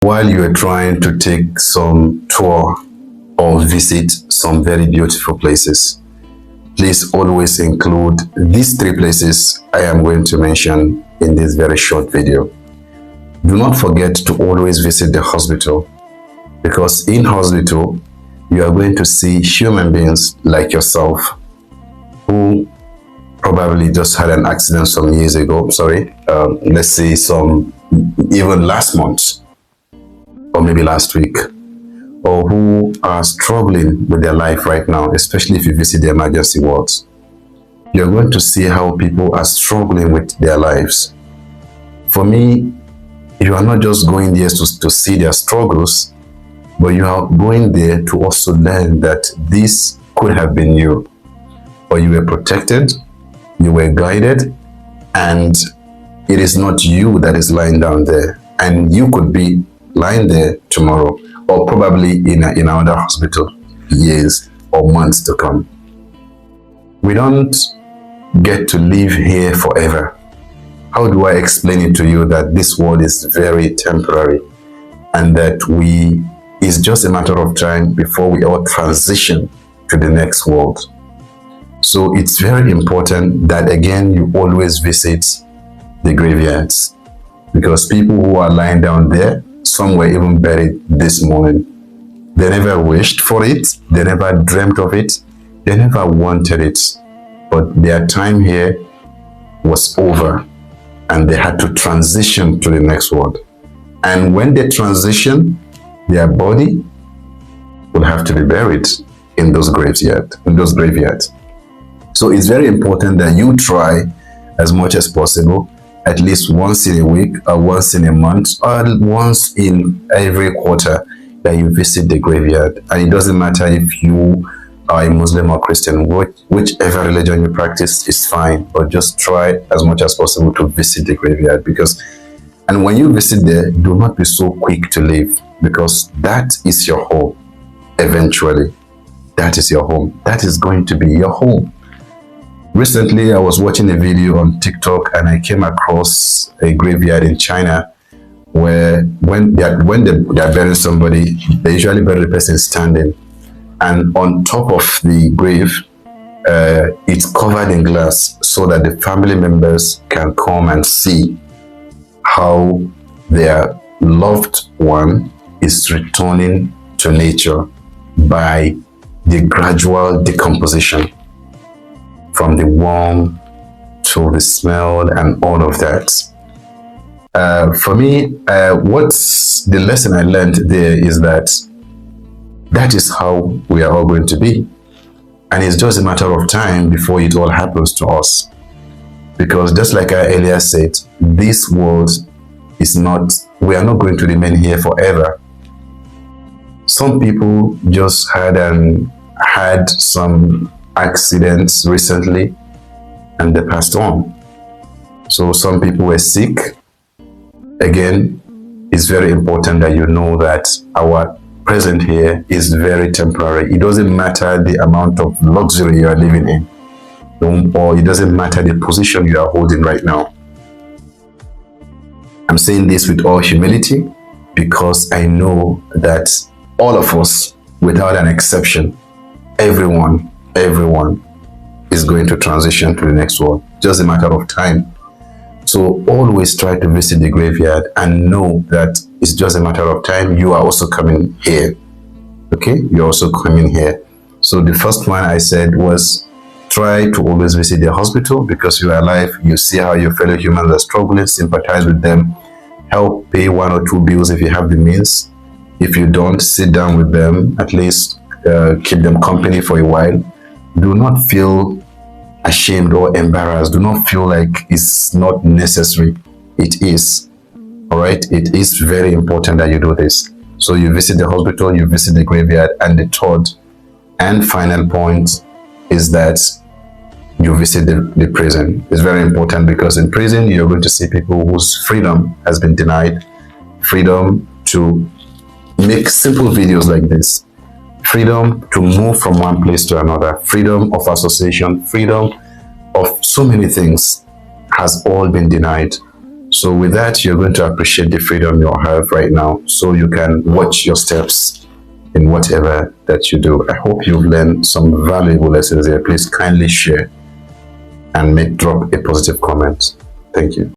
while you are trying to take some tour or visit some very beautiful places, please always include these 3 places I am going to mention in this very short video. Do not forget to always visit the hospital, because in hospital, you are going to see human beings like yourself who probably just had an accident some years ago, let's say even last month, or maybe last week, or who are struggling with their life right now, especially if you visit the emergency wards. You're going to see how people are struggling with their lives. For me, you are not just going there to see their struggles, but you are going there to also learn that this could have been you, or you were protected, you were guided, and it is not you that is lying down there, and you could be lying there tomorrow, or probably in another hospital years or months to come. We don't get to live here forever. How do I explain it to you that this world is very temporary, and that it's just a matter of time before we all transition to the next world? So it's very important that, again, you always visit the graveyards, because people who are lying down there, some were even buried this morning. They never wished for it, they never dreamt of it, they never wanted it, but their time here was over and they had to transition to the next world. And when they transition, their body will have to be buried in those graveyards. So it's very important that you try as much as possible, at least once in a week, or once in a month, or once in every quarter, that you visit the graveyard. And it doesn't matter if you are a Muslim or Christian, whichever religion you practice is fine, but just try as much as possible to visit the graveyard. And when you visit there, do not be so quick to leave, because that is your home. Eventually, that is your home. That is going to be your home. Recently, I was watching a video on TikTok and I came across a graveyard in China where when they are burying somebody, they usually bury the person standing. And on top of the grave, it's covered in glass so that the family members can come and see how their loved one is returning to nature by the gradual decomposition, from the warmth to the smell and all of that. For me, what's the lesson I learned there is that is how we are all going to be. And it's just a matter of time before it all happens to us. Because just like I earlier said, this world we are not going to remain here forever. Some people just had some accidents recently and they passed on. So some people were sick. Again, it's very important that you know that our present here is very temporary. It doesn't matter the amount of luxury you are living in, or it doesn't matter the position you are holding right now. I'm saying this with all humility because I know that all of us, without an exception, everyone is going to transition to the next world. Just a matter of time. So always try to visit the graveyard and know that it's just a matter of time. You are also coming here. Okay? You're also coming here. So the first one I said was try to always visit the hospital, because you are alive. You see how your fellow humans are struggling, sympathize with them, help pay 1 or 2 bills if you have the means. If you don't, sit down with them, at least keep them company for a while. Do not feel ashamed or embarrassed. Do not feel like it's not necessary. It is. All right? It is very important that you do this. So you visit the hospital, you visit the graveyard, and the third and final point is that you visit the prison. It's very important because in prison, you're going to see people whose freedom has been denied. Freedom to make simple videos like this. Freedom to move from one place to another. Freedom of association. Freedom of so many things has all been denied. So with that, you're going to appreciate the freedom you have right now, so you can watch your steps in whatever that you do. I hope you've learned some valuable lessons here. Please kindly share and drop a positive comment. Thank you.